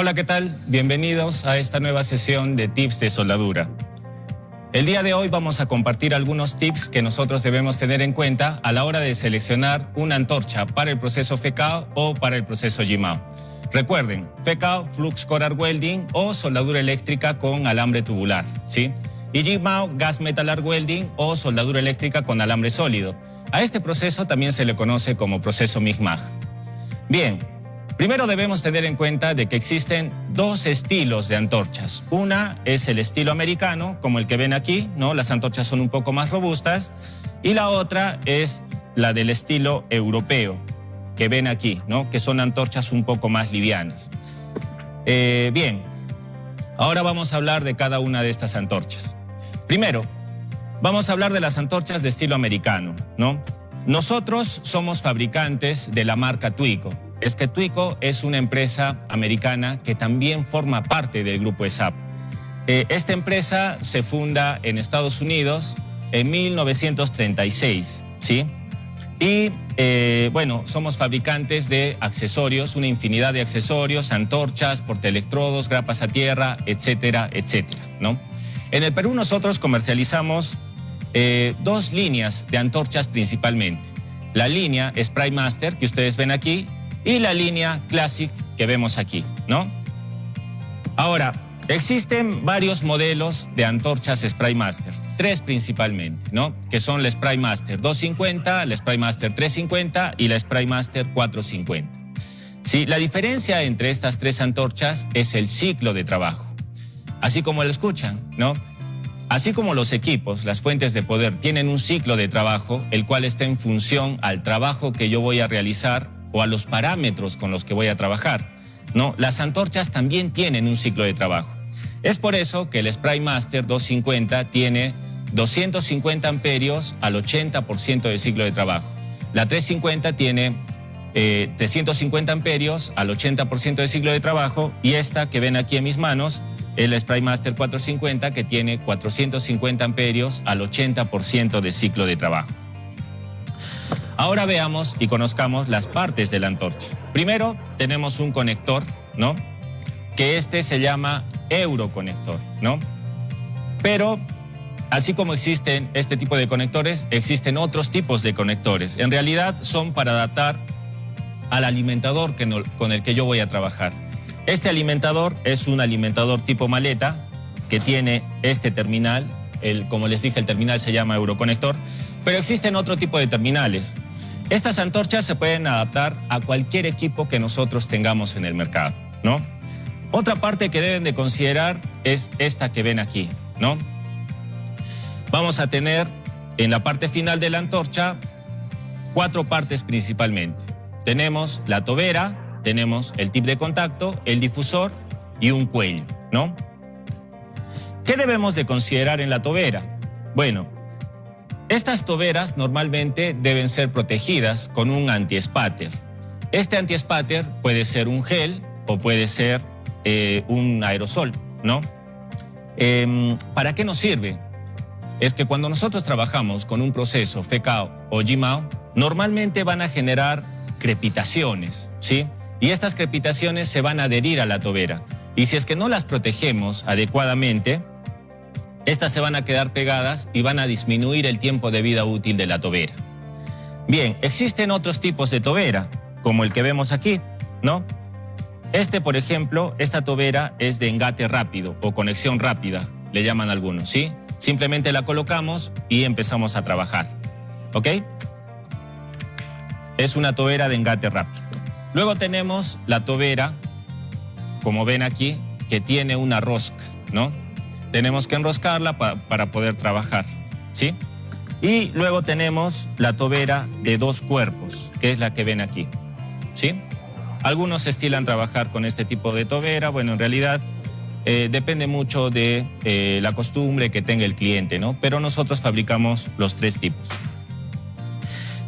Hola, ¿qué tal? Bienvenidos a esta nueva sesión de tips de soldadura. El día de hoy vamos a compartir algunos tips que nosotros debemos tener en cuenta a la hora de seleccionar una antorcha para el proceso FECAO o para el proceso GMAO. Recuerden, FECAO, Flux Core Arc Welding o soldadura eléctrica con alambre tubular, ¿sí? Y GMAO, Gas Metal Arc Welding o soldadura eléctrica con alambre sólido. A este proceso también se le conoce como proceso MIG-MAG. Bien. Primero debemos tener en cuenta de que existen dos estilos de antorchas. Una es el estilo americano, como el que ven aquí, ¿no? Las antorchas son un poco más robustas. Y la otra es la del estilo europeo, que ven aquí, ¿no? Que son antorchas un poco más livianas. Bien, ahora vamos a hablar de cada una de estas antorchas. Primero, vamos a hablar de las antorchas de estilo americano, ¿no? Nosotros somos fabricantes de la marca Twiko. Es que Twiko es una empresa americana que también forma parte del grupo ESAB. Esta empresa se funda en Estados Unidos en 1936, ¿sí? Y bueno, somos fabricantes de accesorios, una infinidad de accesorios, antorchas, portaelectrodos, grapas a tierra, etcétera, etcétera, ¿no? En el Perú nosotros comercializamos dos líneas de antorchas principalmente. La línea Spray Master, que ustedes ven aquí, y la línea Classic que vemos aquí, ¿no? Ahora, existen varios modelos de antorchas Spray Master, tres principalmente, ¿no? Que son la Spray Master 250, la Spray Master 350 y la Spray Master 450. Sí, la diferencia entre estas tres antorchas es el ciclo de trabajo. Así como lo escuchan, ¿no? Así como los equipos, las fuentes de poder tienen un ciclo de trabajo, el cual está en función al trabajo que yo voy a realizar o a los parámetros con los que voy a trabajar, ¿no? Las antorchas también tienen un ciclo de trabajo. Es por eso que el Spray Master 250 tiene 250 amperios al 80% de ciclo de trabajo. La 350 tiene 350 amperios al 80% de ciclo de trabajo, y esta que ven aquí en mis manos es la Spray Master 450, que tiene 450 amperios al 80% de ciclo de trabajo. Ahora veamos y conozcamos las partes de la antorcha. Primero tenemos un conector, ¿no? Que este se llama Euroconector, ¿no? Pero así como existen este tipo de conectores, existen otros tipos de conectores. En realidad son para adaptar al alimentador con el que yo voy a trabajar. Este alimentador es un alimentador tipo maleta que tiene este terminal. Como les dije, el terminal se llama Euroconector, pero existen otro tipo de terminales. Estas antorchas se pueden adaptar a cualquier equipo que nosotros tengamos en el mercado, ¿no? Otra parte que deben de considerar es esta que ven aquí, ¿no? Vamos a tener en la parte final de la antorcha cuatro partes principalmente. Tenemos la tobera, tenemos el tip de contacto, el difusor y un cuello, ¿no? ¿Qué debemos de considerar en la tobera? Bueno, estas toberas normalmente deben ser protegidas con un anti-spatter. Este anti-spatter puede ser un gel o puede ser un aerosol, ¿no? ¿Para qué nos sirve? Es que cuando nosotros trabajamos con un proceso FECAO o GMAO, normalmente van a generar crepitaciones, ¿sí? Y estas crepitaciones se van a adherir a la tobera. Y si es que no las protegemos adecuadamente, estas se van a quedar pegadas y van a disminuir el tiempo de vida útil de la tobera. Bien, existen otros tipos de tobera, como el que vemos aquí, ¿no? Por ejemplo, esta tobera es de engate rápido o conexión rápida, le llaman algunos, ¿sí? Simplemente la colocamos y empezamos a trabajar, ¿ok? Es una tobera de engate rápido. Luego tenemos la tobera, como ven aquí, que tiene una rosca, ¿no? Tenemos que enroscarla para poder trabajar, ¿sí? Y luego tenemos la tobera de dos cuerpos, que es la que ven aquí, ¿sí? Algunos se estilan trabajar con este tipo de tobera. Bueno, en realidad depende mucho de la costumbre que tenga el cliente, ¿no? Pero nosotros fabricamos los tres tipos.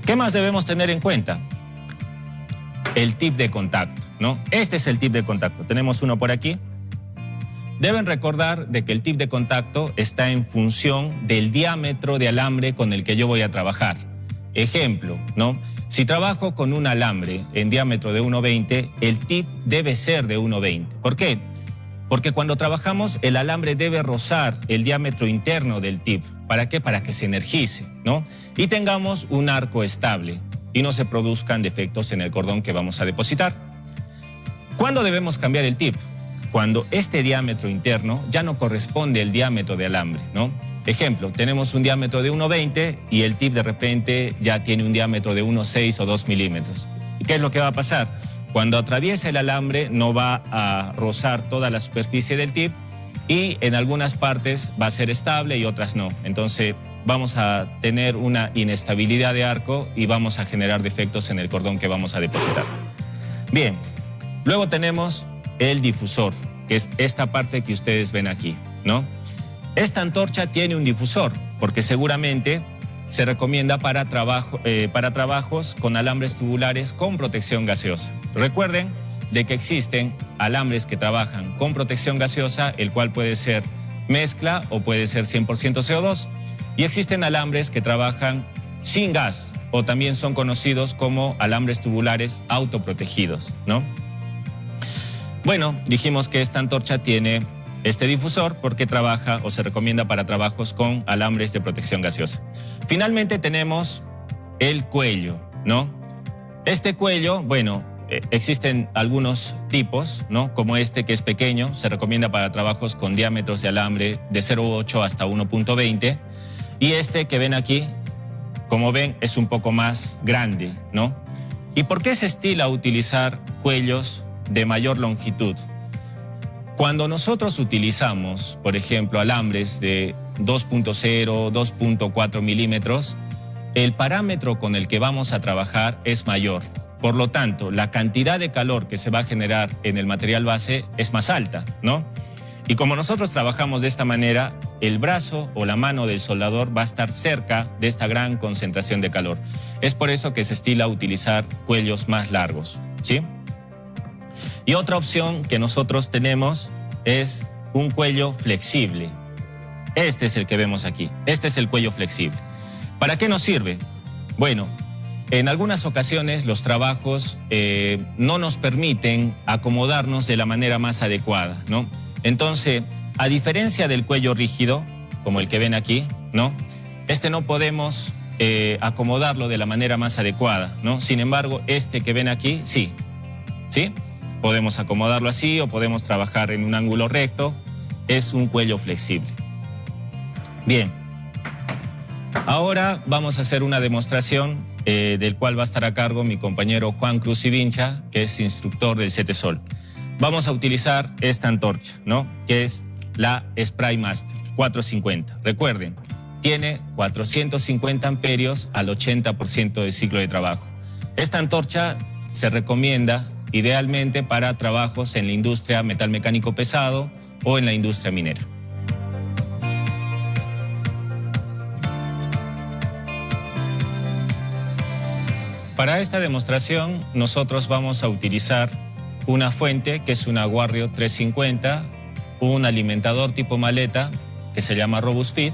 ¿Qué más debemos tener en cuenta? El tip de contacto, ¿no? Este es el tip de contacto. Tenemos uno por aquí. Deben recordar de que el tip de contacto está en función del diámetro de alambre con el que yo voy a trabajar. Ejemplo, ¿no? Si trabajo con un alambre en diámetro de 1,20, el tip debe ser de 1,20. ¿Por qué? Porque cuando trabajamos el alambre debe rozar el diámetro interno del tip. ¿Para qué? Para que se energice, ¿no? Y tengamos un arco estable y no se produzcan defectos en el cordón que vamos a depositar. ¿Cuándo debemos cambiar el tip? Cuando este diámetro interno ya no corresponde al diámetro de alambre, ¿no? Ejemplo, tenemos un diámetro de 1,20 y el tip de repente ya tiene un diámetro de 1,6 o 2 milímetros. ¿Y qué es lo que va a pasar? Cuando atraviesa el alambre no va a rozar toda la superficie del tip y en algunas partes va a ser estable y otras no. Entonces vamos a tener una inestabilidad de arco y vamos a generar defectos en el cordón que vamos a depositar. Bien, luego tenemos el difusor, que es esta parte que ustedes ven aquí, ¿no? Esta antorcha tiene un difusor, porque seguramente se recomienda para trabajos con alambres tubulares con protección gaseosa. Recuerden de que existen alambres que trabajan con protección gaseosa, el cual puede ser mezcla o puede ser 100% CO2, y existen alambres que trabajan sin gas o también son conocidos como alambres tubulares autoprotegidos, ¿no? Bueno, dijimos que esta antorcha tiene este difusor porque trabaja o se recomienda para trabajos con alambres de protección gaseosa. Finalmente tenemos el cuello, ¿no? Este cuello, bueno, existen algunos tipos, ¿no? Como este que es pequeño, se recomienda para trabajos con diámetros de alambre de 0,8 hasta 1,20. Y este que ven aquí, como ven, es un poco más grande, ¿no? ¿Y por qué se estila utilizar cuellos de mayor longitud? Cuando nosotros utilizamos, por ejemplo, alambres de 2,0, 2,4 milímetros, el parámetro con el que vamos a trabajar es mayor. Por lo tanto, la cantidad de calor que se va a generar en el material base es más alta, ¿no? Y como nosotros trabajamos de esta manera, el brazo o la mano del soldador va a estar cerca de esta gran concentración de calor. Es por eso que se estila utilizar cuellos más largos, ¿sí? Y otra opción que nosotros tenemos es un cuello flexible. Este es el que vemos aquí. Este es el cuello flexible. ¿Para qué nos sirve? Bueno, en algunas ocasiones los trabajos no nos permiten acomodarnos de la manera más adecuada, ¿no? Entonces, a diferencia del cuello rígido, como el que ven aquí, ¿no? Este no podemos acomodarlo de la manera más adecuada, ¿no? Sin embargo, este que ven aquí, sí. ¿Sí? Podemos acomodarlo así o podemos trabajar en un ángulo recto. Es un cuello flexible. Bien. Ahora vamos a hacer una demostración del cual va a estar a cargo mi compañero Juan Cruz Vincha, que es instructor del CETESOL. Vamos a utilizar esta antorcha, ¿no? Que es la Spray Master 450. Recuerden, tiene 450 amperios al 80% del ciclo de trabajo. Esta antorcha se recomienda idealmente para trabajos en la industria metal mecánico pesado o en la industria minera. Para esta demostración nosotros vamos a utilizar una fuente que es una Warrior 350, un alimentador tipo maleta que se llama Robust Feed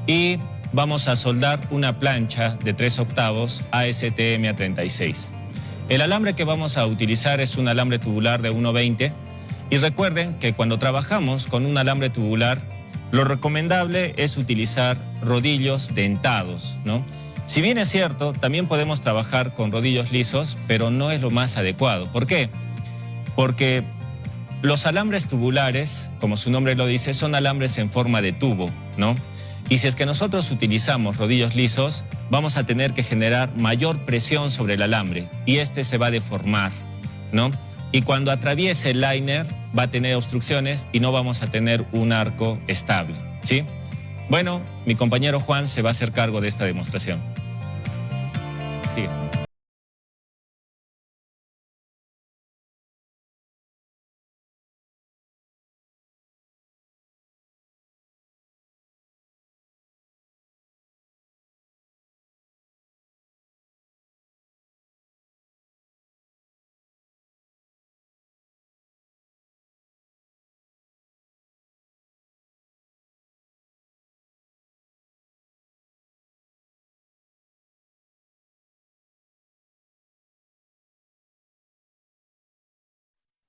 y vamos a soldar una plancha de 3/8 ASTM A36. El alambre que vamos a utilizar es un alambre tubular de 1,20 y recuerden que cuando trabajamos con un alambre tubular lo recomendable es utilizar rodillos dentados, ¿no? Si bien es cierto, también podemos trabajar con rodillos lisos, pero no es lo más adecuado. ¿Por qué? Porque los alambres tubulares, como su nombre lo dice, son alambres en forma de tubo, ¿no? Y si es que nosotros utilizamos rodillos lisos, vamos a tener que generar mayor presión sobre el alambre y este se va a deformar, ¿no? Y cuando atraviese el liner va a tener obstrucciones y no vamos a tener un arco estable, ¿sí? Bueno, mi compañero Juan se va a hacer cargo de esta demostración. Sigue.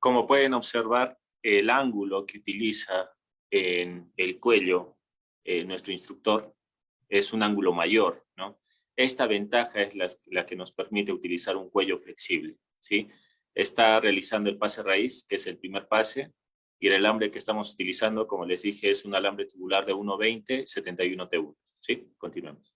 Como pueden observar, el ángulo que utiliza en el cuello nuestro instructor es un ángulo mayor, ¿no? Esta ventaja es la que nos permite utilizar un cuello flexible, ¿sí? Está realizando el pase raíz, que es el primer pase, y el alambre que estamos utilizando, como les dije, es un alambre tubular de 1.20, 71 T1, ¿sí? Continuemos.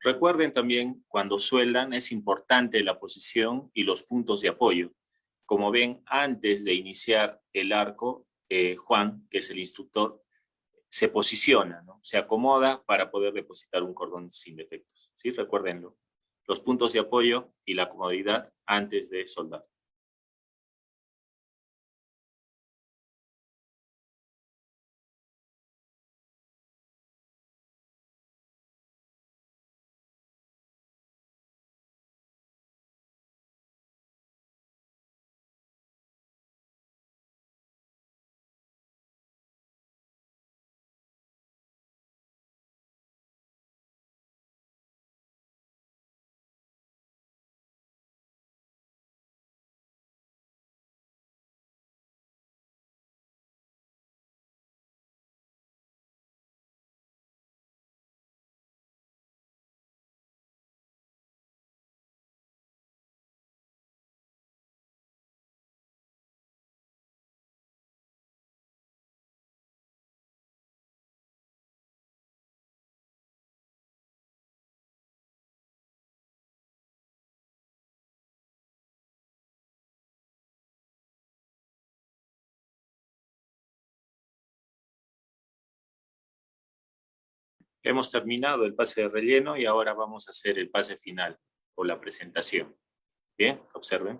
Recuerden también, cuando sueldan, es importante la posición y los puntos de apoyo. Como ven, antes de iniciar el arco, Juan, que es el instructor, se posiciona, ¿no? Se acomoda para poder depositar un cordón sin defectos, ¿sí? Recuérdenlo. Los puntos de apoyo y la comodidad antes de soldar. Hemos terminado el pase de relleno y ahora vamos a hacer el pase final o la presentación. Bien, observen.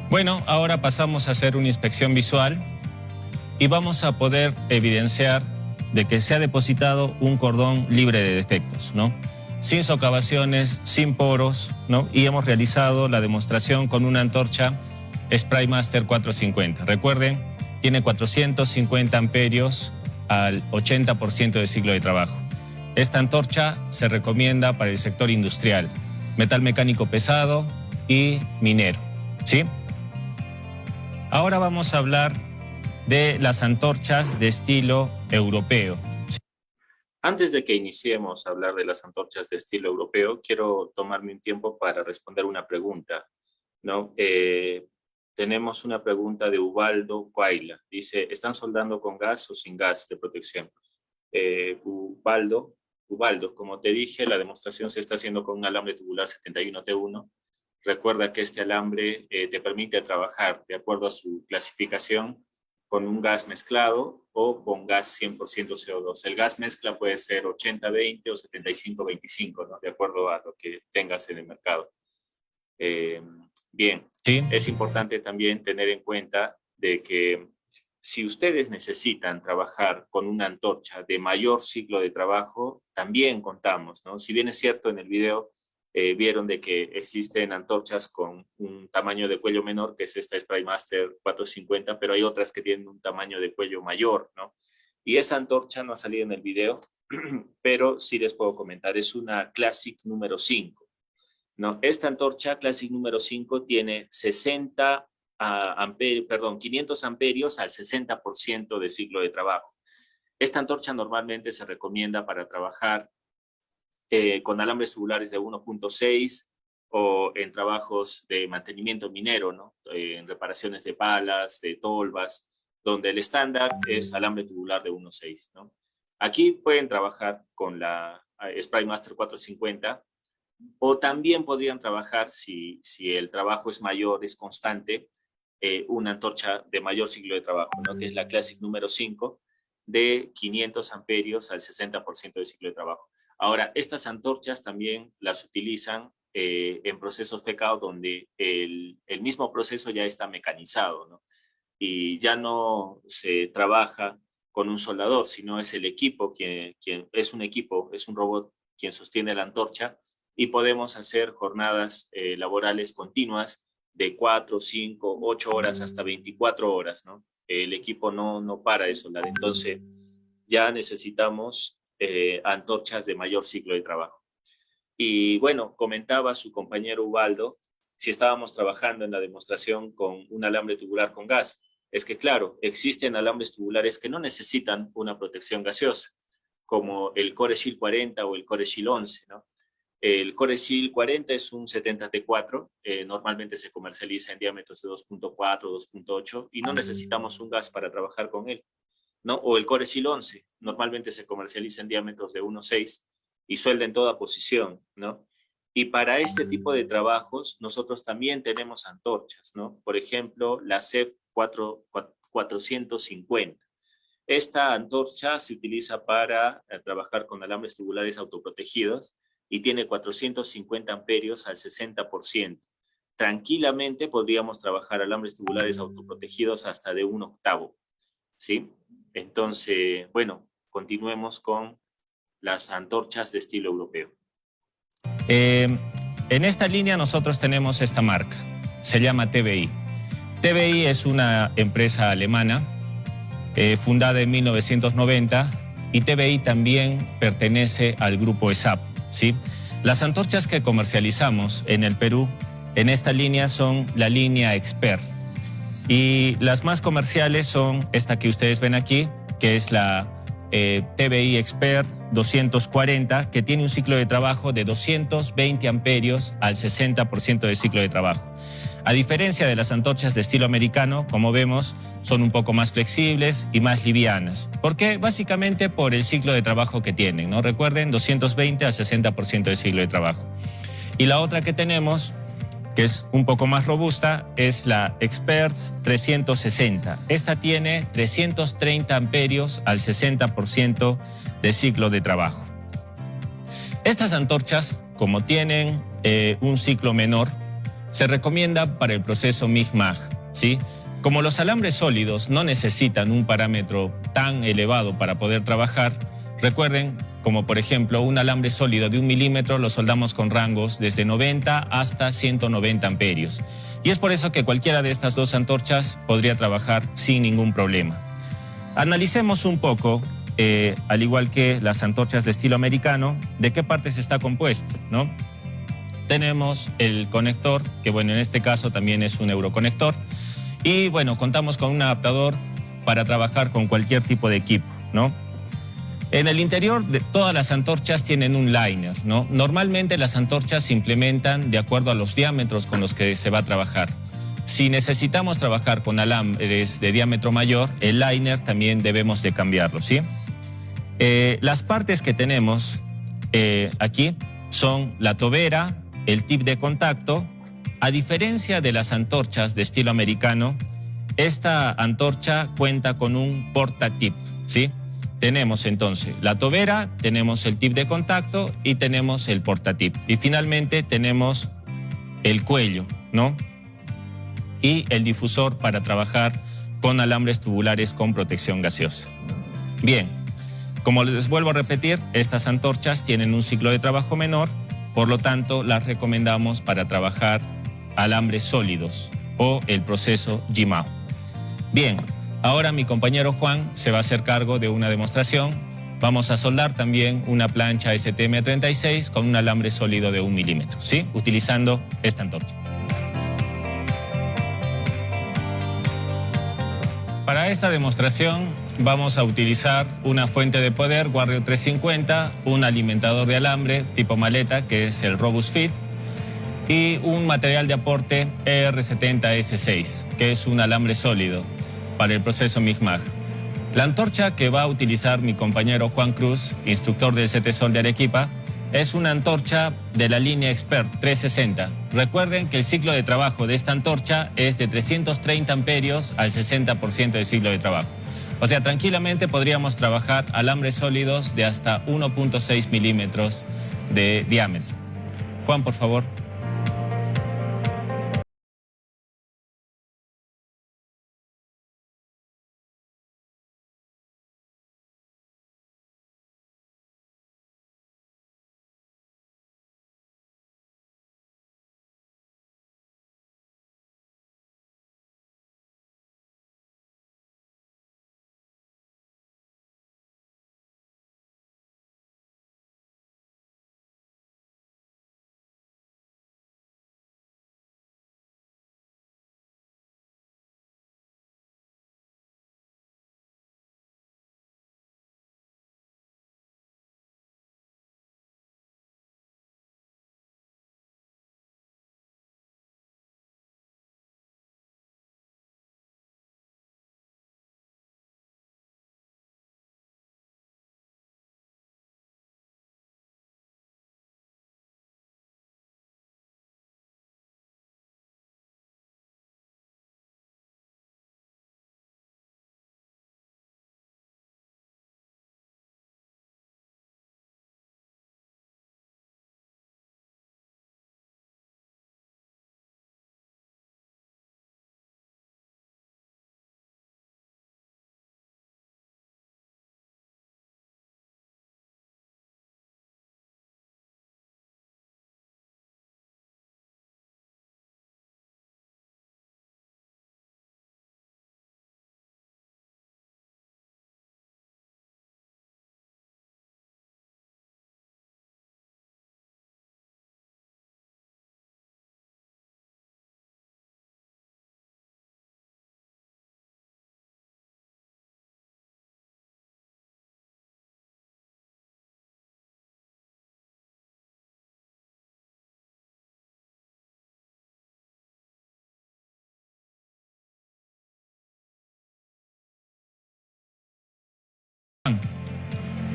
Bueno, ahora pasamos a hacer una inspección visual y vamos a poder evidenciar de que se ha depositado un cordón libre de defectos, ¿no? sin socavaciones, sin poros, ¿no? Y hemos realizado la demostración con una antorcha SprayMaster 450. Recuerden, tiene 450 amperios al 80% de ciclo de trabajo. Esta antorcha se recomienda para el sector industrial, metal mecánico pesado y minero, ¿sí? Ahora vamos a hablar de las antorchas de estilo europeo. Antes de que iniciemos a hablar de las antorchas de estilo europeo, quiero tomarme un tiempo para responder una pregunta, ¿no? Tenemos una pregunta de Ubaldo Cuaila. Dice, ¿están soldando con gas o sin gas de protección? Ubaldo, como te dije, la demostración se está haciendo con un alambre tubular 71T1. Recuerda que este alambre te permite trabajar de acuerdo a su clasificación con un gas mezclado o con gas 100% CO2. El gas mezcla puede ser 80-20 o 75-25, ¿no? De acuerdo a lo que tengas en el mercado. Bien, sí. Es importante también tener en cuenta de que si ustedes necesitan trabajar con una antorcha de mayor ciclo de trabajo, también contamos, ¿no? Si bien es cierto, en el video vieron de que existen antorchas con un tamaño de cuello menor, que es esta SprayMaster 450, pero hay otras que tienen un tamaño de cuello mayor, ¿no? Y esa antorcha no ha salido en el video, pero sí les puedo comentar, es una Classic número 5, ¿no? Esta antorcha Classic número 5 tiene 500 amperios al 60% de ciclo de trabajo. Esta antorcha normalmente se recomienda para trabajar con alambres tubulares de 1.6 o en trabajos de mantenimiento minero, ¿no? En reparaciones de palas, de tolvas, donde el estándar es alambre tubular de 1.6, ¿no? Aquí pueden trabajar con la SprayMaster 450 o también podrían trabajar, si el trabajo es mayor, es constante, una antorcha de mayor ciclo de trabajo, ¿no? Que es la Classic número 5 de 500 amperios al 60% de ciclo de trabajo. Ahora, estas antorchas también las utilizan en procesos FECAO donde el mismo proceso ya está mecanizado, ¿no? Y ya no se trabaja con un soldador, sino es el equipo quien es un equipo, es un robot quien sostiene la antorcha, y podemos hacer jornadas laborales continuas de 4, 5, 8 horas hasta 24 horas, ¿no? El equipo no para de soldar, entonces ya necesitamos antorchas de mayor ciclo de trabajo. Y bueno, comentaba su compañero Ubaldo si estábamos trabajando en la demostración con un alambre tubular con gas. Es que claro, existen alambres tubulares que no necesitan una protección gaseosa, como el Core Shield 40 o el Core Shield 11, ¿no? El Core Shield 40 es un 70T4, normalmente se comercializa en diámetros de 2.4, 2.8 y no necesitamos un gas para trabajar con él, ¿no? O el Core Shield 11, normalmente se comercializa en diámetros de 1.6 y suelda en toda posición, ¿no? Y para este tipo de trabajos nosotros también tenemos antorchas, ¿no? Por ejemplo, la CEF 450. Esta antorcha se utiliza para trabajar con alambres tubulares autoprotegidos y tiene 450 amperios al 60%. Tranquilamente podríamos trabajar alambres tubulares autoprotegidos hasta de 1/8, ¿sí? Entonces, bueno, continuemos con las antorchas de estilo europeo. En esta línea nosotros tenemos esta marca, se llama TBI. TBI es una empresa alemana fundada en 1990 y TBI también pertenece al grupo ESAP, ¿sí? Las antorchas que comercializamos en el Perú en esta línea son la línea Expert y las más comerciales son esta que ustedes ven aquí, que es la TBI Expert 240, que tiene un ciclo de trabajo de 220 amperios al 60% de ciclo de trabajo. A diferencia de las antorchas de estilo americano, como vemos, son un poco más flexibles y más livianas. ¿Por qué? Básicamente por el ciclo de trabajo que tienen, ¿no? Recuerden, 220 al 60% de ciclo de trabajo. Y la otra que tenemos, que es un poco más robusta, es la Expert 360. Esta tiene 330 amperios al 60% de ciclo de trabajo. Estas antorchas, como tienen un ciclo menor, se recomienda para el proceso MIG-MAG, ¿sí? Como los alambres sólidos no necesitan un parámetro tan elevado para poder trabajar, recuerden como por ejemplo un alambre sólido de 1 milímetro, lo soldamos con rangos desde 90 hasta 190 amperios. Y es por eso que cualquiera de estas dos antorchas podría trabajar sin ningún problema. Analicemos un poco, al igual que las antorchas de estilo americano, de qué partes está compuesta, ¿no? Tenemos el conector, que bueno, en este caso también es un euroconector, y bueno, contamos con un adaptador para trabajar con cualquier tipo de equipo, ¿no? En el interior de todas las antorchas tienen un liner, ¿no? Normalmente las antorchas se implementan de acuerdo a los diámetros con los que se va a trabajar. Si necesitamos trabajar con alambres de diámetro mayor, el liner también debemos de cambiarlo, ¿sí? Las partes que tenemos aquí son la tobera, el tip de contacto. A diferencia de las antorchas de estilo americano, esta antorcha cuenta con un portatip, ¿sí? Tenemos entonces la tobera, tenemos el tip de contacto y tenemos el portatip. Y finalmente tenemos el cuello, ¿no? Y el difusor para trabajar con alambres tubulares con protección gaseosa. Bien, como les vuelvo a repetir, estas antorchas tienen un ciclo de trabajo menor, por lo tanto las recomendamos para trabajar alambres sólidos o el proceso GMAO. Bien, ahora mi compañero Juan se va a hacer cargo de una demostración. Vamos a soldar también una plancha STM36 con un alambre sólido de 1 milímetro, ¿sí? Utilizando esta antorcha. Para esta demostración vamos a utilizar una fuente de poder Warrior 350, un alimentador de alambre tipo maleta que es el Robust Feed y un material de aporte ER70S6 que es un alambre sólido para el proceso MIG-MAG. La antorcha que va a utilizar mi compañero Juan Cruz, instructor del CT-Sol de Arequipa, es una antorcha de la línea Expert 360. Recuerden que el ciclo de trabajo de esta antorcha es de 330 amperios al 60% del ciclo de trabajo. O sea, tranquilamente podríamos trabajar alambres sólidos de hasta 1.6 milímetros de diámetro. Juan, por favor.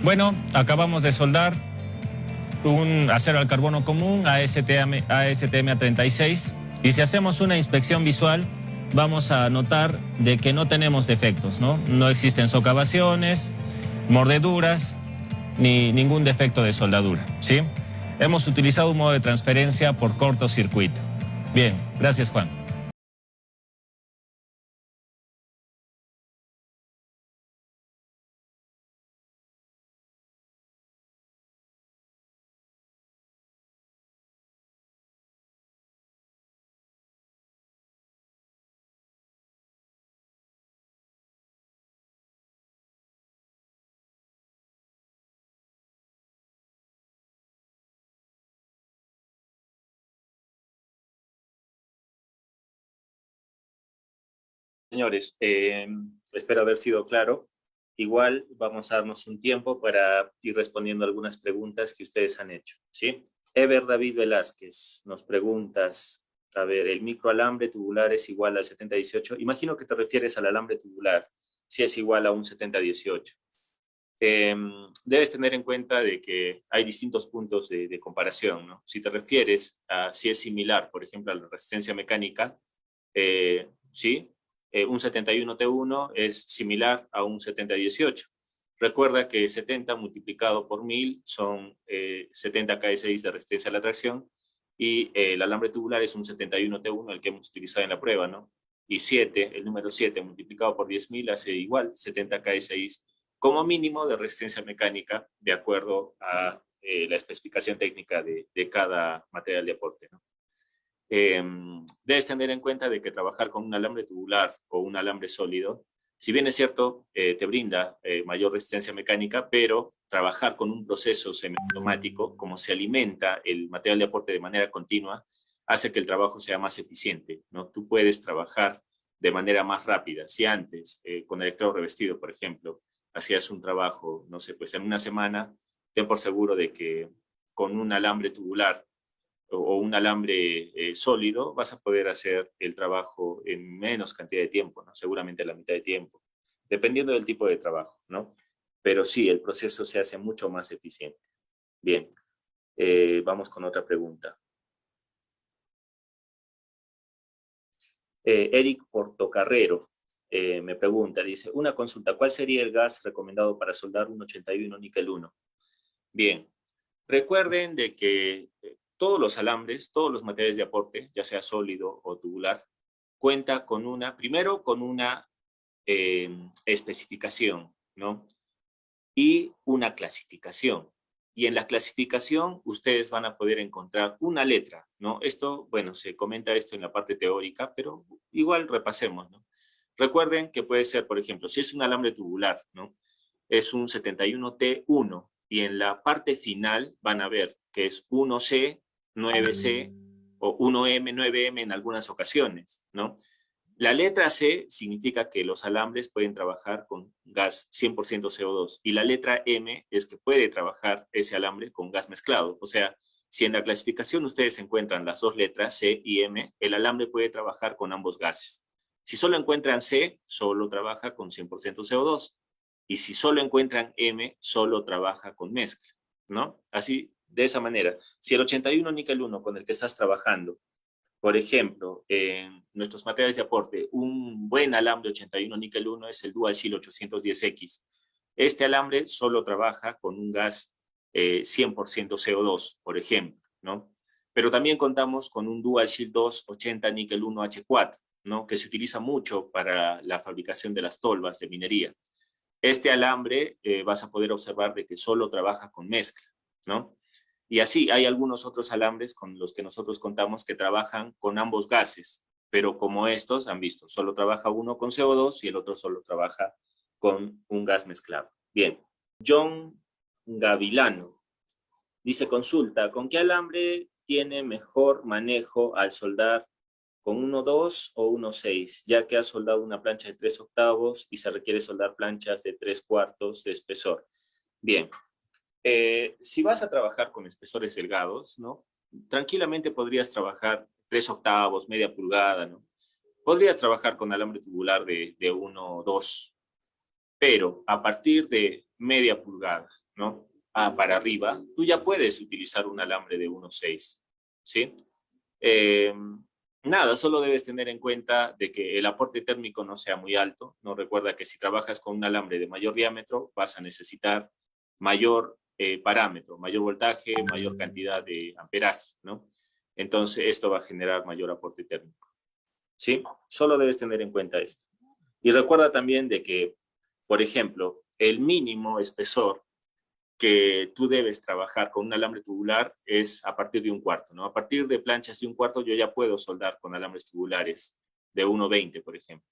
Bueno, acabamos de soldar un acero al carbono común ASTM36 y si hacemos una inspección visual vamos a notar de que no tenemos defectos, ¿no? No existen socavaciones, mordeduras ni ningún defecto de soldadura, ¿sí? Hemos utilizado un modo de transferencia por cortocircuito. Bien, gracias Juan. Señores, espero haber sido claro. Igual vamos a darnos un tiempo para ir respondiendo algunas preguntas que ustedes han hecho, ¿sí? Ever David Velázquez nos preguntas, a ver, ¿el microalambre tubular es igual al 70-18? Imagino que te refieres al alambre tubular, si es igual a un 70-18. Debes tener en cuenta de que hay distintos puntos de comparación, ¿no? Si te refieres a si es similar, por ejemplo, a la resistencia mecánica, sí, un 71T1 es similar a un 70-18. Recuerda que 70 multiplicado por 1000 son 70 kS de resistencia a la tracción, y el alambre tubular es un 71T1, el que hemos utilizado en la prueba, ¿no? Y 7, el número 7 multiplicado por 10.000 hace igual 70 kS como mínimo de resistencia mecánica, de acuerdo a la especificación técnica de cada material de aporte, ¿no? Debes tener en cuenta de que trabajar con un alambre tubular o un alambre sólido, si bien es cierto, te brinda mayor resistencia mecánica, pero trabajar con un proceso semiautomático, como se alimenta el material de aporte de manera continua, hace que el trabajo sea más eficiente, ¿no? Tú puedes trabajar de manera más rápida. Si antes, con electrodo revestido, por ejemplo, hacías un trabajo, no sé, pues en una semana, ten por seguro de que con un alambre tubular o un alambre sólido, vas a poder hacer el trabajo en menos cantidad de tiempo, ¿no? Seguramente la mitad de tiempo, dependiendo del tipo de trabajo, ¿no? Pero sí, el proceso se hace mucho más eficiente. Bien, vamos con otra pregunta. Eric Portocarrero me pregunta, dice, una consulta, ¿cuál sería el gas recomendado para soldar un 81 níquel 1? Bien, recuerden de que todos los alambres, todos los materiales de aporte, ya sea sólido o tubular, cuenta con primero con una especificación, ¿no? Y una clasificación. Y en la clasificación ustedes van a poder encontrar una letra, ¿no? Esto, bueno, se comenta esto en la parte teórica, pero igual repasemos, ¿no? Recuerden que puede ser, por ejemplo, si es un alambre tubular, ¿no? Es un 71T1, y en la parte final van a ver que es 1C, 9C o 1M, 9M en algunas ocasiones, ¿no? La letra C significa que los alambres pueden trabajar con gas 100% CO2, y la letra M es que puede trabajar ese alambre con gas mezclado. O sea, si en la clasificación ustedes encuentran las dos letras C y M, el alambre puede trabajar con ambos gases. Si solo encuentran C, solo trabaja con 100% CO2. Y si solo encuentran M, solo trabaja con mezcla, ¿no? Así, de esa manera. Si el 81 níquel 1 con el que estás trabajando, por ejemplo, en nuestros materiales de aporte, un buen alambre 81 níquel 1 es el Dual Shield 810X. Este alambre solo trabaja con un gas 100% CO2, por ejemplo, ¿no? Pero también contamos con un Dual Shield 280 níquel 1 H4, ¿no? Que se utiliza mucho para la fabricación de las tolvas de minería. Este alambre vas a poder observar de que solo trabaja con mezcla, ¿no? Y así hay algunos otros alambres con los que nosotros contamos que trabajan con ambos gases, pero como estos han visto, solo trabaja uno con CO2 y el otro solo trabaja con un gas mezclado. Bien, John Gavilano dice, consulta, ¿con qué alambre tiene mejor manejo al soldar? ¿Con 1,2 o 1,6? Ya que ha soldado una plancha de 3/8 y se requiere soldar planchas de 3/4 de espesor. Bien, si vas a trabajar con espesores delgados, ¿no? Tranquilamente podrías trabajar 3/8, media pulgada, ¿no? Podrías trabajar con alambre tubular de 1,2, pero a partir de media pulgada, ¿no? Para arriba, tú ya puedes utilizar un alambre de 1,6, ¿sí? Nada, solo debes tener en cuenta de que el aporte térmico no sea muy alto, ¿no? Recuerda que si trabajas con un alambre de mayor diámetro, vas a necesitar mayor parámetro, mayor voltaje, mayor cantidad de amperaje, ¿no? Entonces, esto va a generar mayor aporte térmico, ¿sí? Solo debes tener en cuenta esto. Y recuerda también de que, por ejemplo, el mínimo espesor que tú debes trabajar con un alambre tubular es a partir de 1/4, ¿no? A partir de planchas de 1/4 yo ya puedo soldar con alambres tubulares de 1,20, por ejemplo.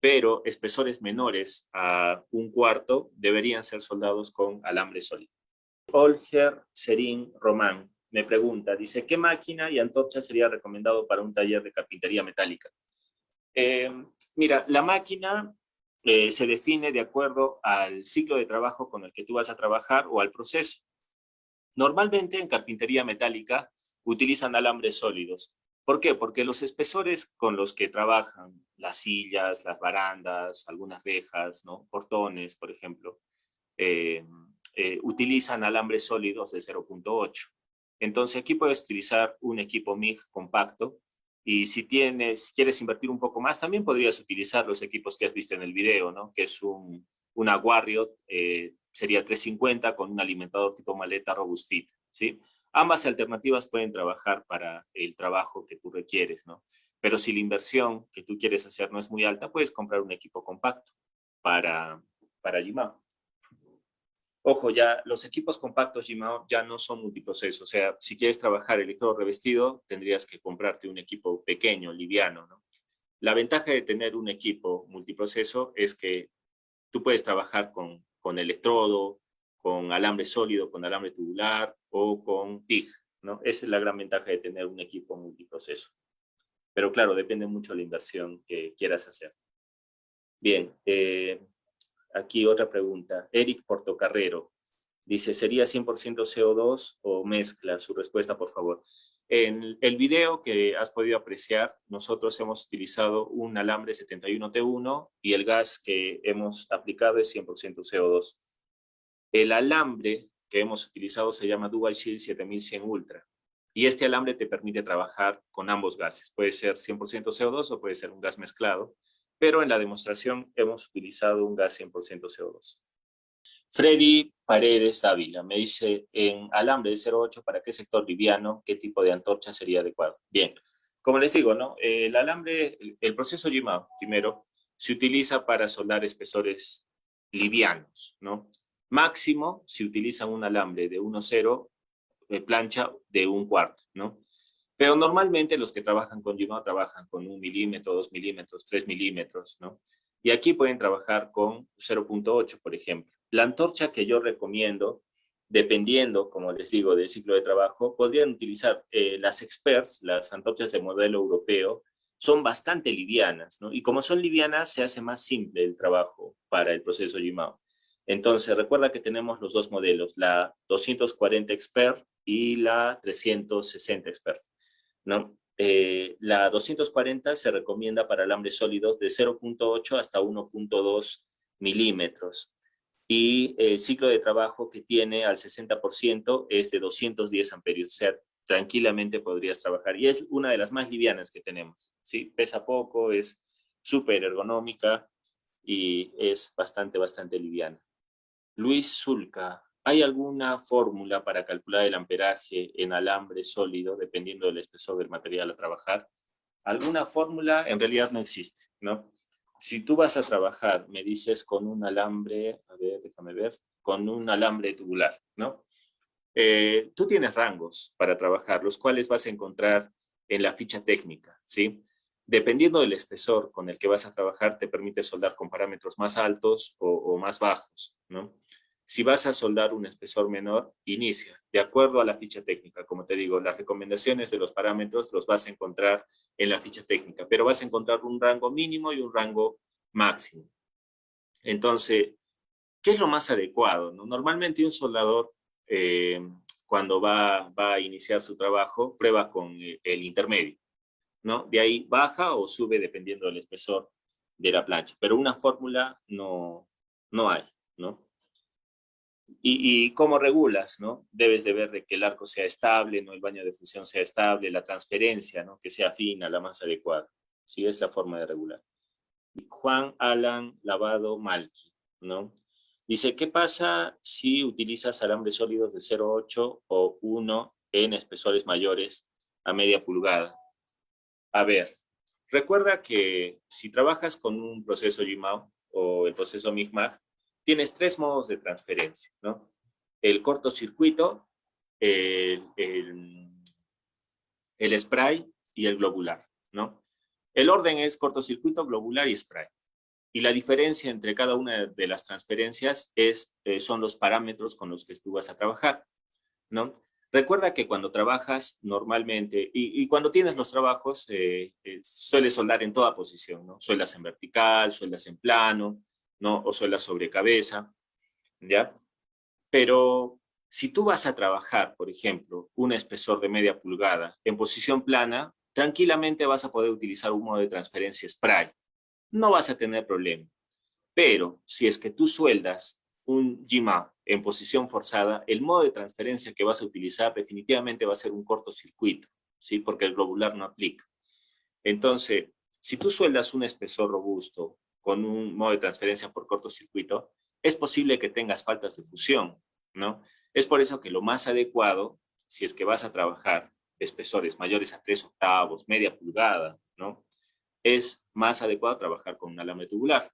Pero espesores menores a 1/4 deberían ser soldados con alambre sólido. Olger Serín Román me pregunta, dice, ¿qué máquina y antorcha sería recomendado para un taller de carpintería metálica? Mira, la máquina se define de acuerdo al ciclo de trabajo con el que tú vas a trabajar o al proceso. Normalmente en carpintería metálica utilizan alambres sólidos. ¿Por qué? Porque los espesores con los que trabajan, las sillas, las barandas, algunas rejas, ¿no? Portones, por ejemplo, utilizan alambres sólidos de 0.8. Entonces aquí puedes utilizar un equipo MIG compacto y si quieres invertir un poco más, también podrías utilizar los equipos que has visto en el video, ¿no? Que es una Warrior, sería 350 con un alimentador tipo maleta Robust Fit, ¿sí? Ambas alternativas pueden trabajar para el trabajo que tú requieres, ¿no? Pero si la inversión que tú quieres hacer no es muy alta, puedes comprar un equipo compacto para Jimao. Ojo, ya los equipos compactos Jimao ya no son multiproceso. O sea, si quieres trabajar electrodo revestido, tendrías que comprarte un equipo pequeño, liviano, ¿no? La ventaja de tener un equipo multiproceso es que tú puedes trabajar con electrodo, con alambre sólido, con alambre tubular o con TIG, ¿no? Esa es la gran ventaja de tener un equipo multiproceso. Pero claro, depende mucho de la inversión que quieras hacer. Bien, aquí otra pregunta. Eric Portocarrero dice, ¿sería 100% CO2 o mezcla? Su respuesta, por favor. En el video que has podido apreciar, nosotros hemos utilizado un alambre 71T1 y el gas que hemos aplicado es 100% CO2. El alambre que hemos utilizado se llama Dual Shield 7100 Ultra. Y este alambre te permite trabajar con ambos gases. Puede ser 100% CO2 o puede ser un gas mezclado. Pero en la demostración hemos utilizado un gas 100% CO2. Freddy Paredes Dávila me dice, en alambre de 0.8, ¿para qué sector liviano? ¿Qué tipo de antorcha sería adecuado? Bien, como les digo, ¿no? El alambre, el proceso Jimao, primero, se utiliza para soldar espesores livianos, ¿no? Máximo, si utilizan un alambre de 1.0, plancha de 1/4, ¿no? Pero normalmente los que trabajan con Jimao trabajan con 1 milímetro, 2 milímetros, 3 milímetros, ¿no? Y aquí pueden trabajar con 0.8, por ejemplo. La antorcha que yo recomiendo, dependiendo, como les digo, del ciclo de trabajo, podrían utilizar las Experts, las antorchas de modelo europeo, son bastante livianas, ¿no? Y como son livianas, se hace más simple el trabajo para el proceso Jimao. Entonces, recuerda que tenemos los dos modelos, la 240 Expert y la 360 Expert, ¿no? La 240 se recomienda para alambres sólidos de 0.8 hasta 1.2 milímetros. Y el ciclo de trabajo que tiene al 60% es de 210 amperios. O sea, tranquilamente podrías trabajar. Y es una de las más livianas que tenemos, ¿sí? Pesa poco, es súper ergonómica y es bastante liviana. Luis Zulca, ¿hay alguna fórmula para calcular el amperaje en alambre sólido dependiendo del espesor del material a trabajar? Alguna fórmula en realidad no existe, ¿no? Si tú vas a trabajar, me dices con un alambre, a ver, déjame ver, con un alambre tubular, ¿no? Tú tienes rangos para trabajar, los cuales vas a encontrar en la ficha técnica, ¿sí? Dependiendo del espesor con el que vas a trabajar, te permite soldar con parámetros más altos o más bajos, ¿no? Si vas a soldar un espesor menor, inicia. De acuerdo a la ficha técnica, como te digo, las recomendaciones de los parámetros los vas a encontrar en la ficha técnica, pero vas a encontrar un rango mínimo y un rango máximo. Entonces, ¿qué es lo más adecuado, ¿no? Normalmente un soldador, cuando va a iniciar su trabajo, prueba con el intermedio, ¿no? De ahí baja o sube dependiendo del espesor de la plancha, pero una fórmula no hay, ¿no? Y cómo regulas, ¿no? Debes de ver de que el arco sea estable, ¿no? El baño de fusión sea estable, la transferencia, ¿no? Que sea fina, la más adecuada. Sí, es la forma de regular. Juan Alan Lavado Malqui, ¿no? Dice, ¿qué pasa si utilizas alambres sólidos de 0.8 o 1 en espesores mayores a media pulgada? A ver, recuerda que si trabajas con un proceso Jimao o el proceso MIG-MAG, tienes 3 modos de transferencia, ¿no? El cortocircuito, el spray y el globular, ¿no? El orden es cortocircuito, globular y spray. Y la diferencia entre cada una de las transferencias son los parámetros con los que tú vas a trabajar, ¿no? Recuerda que cuando trabajas normalmente, y cuando tienes los trabajos, sueles soldar en toda posición, ¿no? Sueldas en vertical, sueldas en plano, ¿no? O sueldas sobre cabeza, ¿ya? Pero si tú vas a trabajar, por ejemplo, un espesor de media pulgada en posición plana, tranquilamente vas a poder utilizar un modo de transferencia spray. No vas a tener problema. Pero si es que tú sueldas un GMAP en posición forzada, el modo de transferencia que vas a utilizar definitivamente va a ser un cortocircuito, ¿sí? Porque el globular no aplica. Entonces, si tú sueldas un espesor robusto con un modo de transferencia por cortocircuito, es posible que tengas faltas de fusión, ¿no? Es por eso que lo más adecuado, si es que vas a trabajar espesores mayores a 3/8, media pulgada, ¿no? Es más adecuado trabajar con un alambre tubular.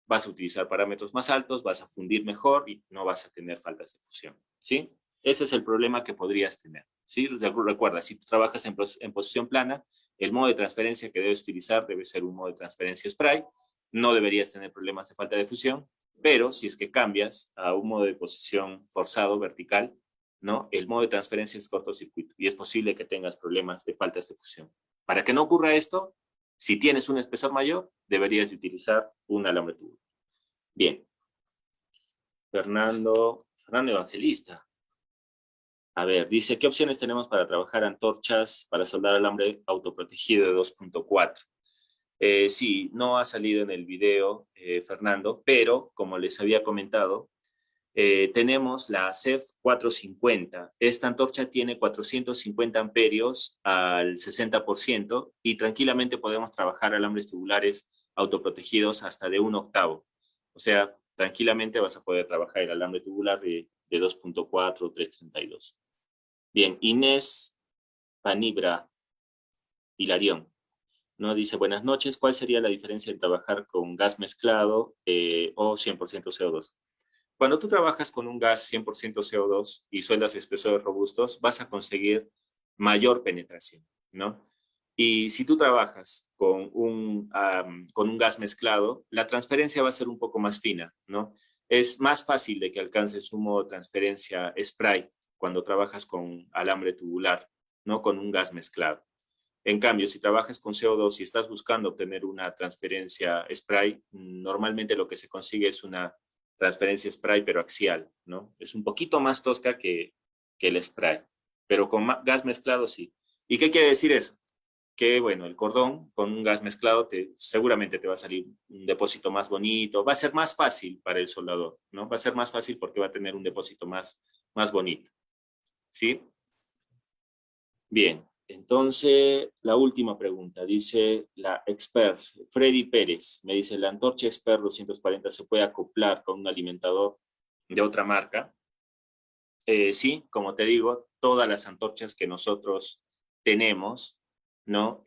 Vas a utilizar parámetros más altos, vas a fundir mejor y no vas a tener faltas de fusión, ¿sí? Ese es el problema que podrías tener, ¿sí? Recuerda, si tú trabajas en posición plana, el modo de transferencia que debes utilizar debe ser un modo de transferencia spray, no deberías tener problemas de falta de fusión, pero si es que cambias a un modo de posición forzado, vertical, ¿no? El modo de transferencia es cortocircuito y es posible que tengas problemas de faltas de fusión. Para que no ocurra esto, si tienes un espesor mayor, deberías utilizar un alambre tubular. Bien. Fernando Evangelista. A ver, dice, ¿qué opciones tenemos para trabajar antorchas para soldar alambre autoprotegido de 2.4? Sí, no ha salido en el video, Fernando, pero como les había comentado, tenemos la CEF 450. Esta antorcha tiene 450 amperios al 60% y tranquilamente podemos trabajar alambres tubulares autoprotegidos hasta de 1/8. O sea, tranquilamente vas a poder trabajar el alambre tubular de 2.4 o 332. Bien, Inés Panibra Hilarión, ¿no? Dice, buenas noches, ¿cuál sería la diferencia de trabajar con gas mezclado o 100% CO2? Cuando tú trabajas con un gas 100% CO2 y sueldas espesores robustos, vas a conseguir mayor penetración, ¿no? Y si tú trabajas con un gas mezclado, la transferencia va a ser un poco más fina, ¿no? Es más fácil de que alcances un modo de transferencia spray cuando trabajas con alambre tubular, no con un gas mezclado. En cambio, si trabajas con CO2 y estás buscando obtener una transferencia spray, normalmente lo que se consigue es una transferencia spray, pero axial, ¿no? Es un poquito más tosca que el spray, pero con gas mezclado sí. ¿Y qué quiere decir eso? Que, bueno, el cordón con un gas mezclado seguramente te va a salir un depósito más bonito, va a ser más fácil para el soldador, ¿no? Va a ser más fácil porque va a tener un depósito más bonito, ¿sí? Bien, entonces la última pregunta, dice la expert, Freddy Pérez, me dice, ¿la antorcha expert 240 se puede acoplar con un alimentador de otra marca? Sí, como te digo, todas las antorchas que nosotros tenemos, ¿no?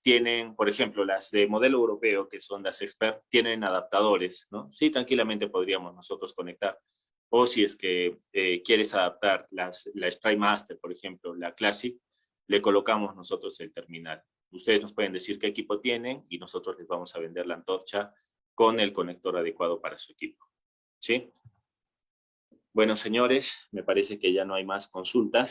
Tienen, por ejemplo, las de modelo europeo, que son las expert, tienen adaptadores, ¿no? Sí, tranquilamente podríamos nosotros conectar. O si es que quieres adaptar la Spray Master, por ejemplo, la Classic, le colocamos nosotros el terminal. Ustedes nos pueden decir qué equipo tienen y nosotros les vamos a vender la antorcha con el conector adecuado para su equipo. ¿Sí? Bueno, señores, me parece que ya no hay más consultas.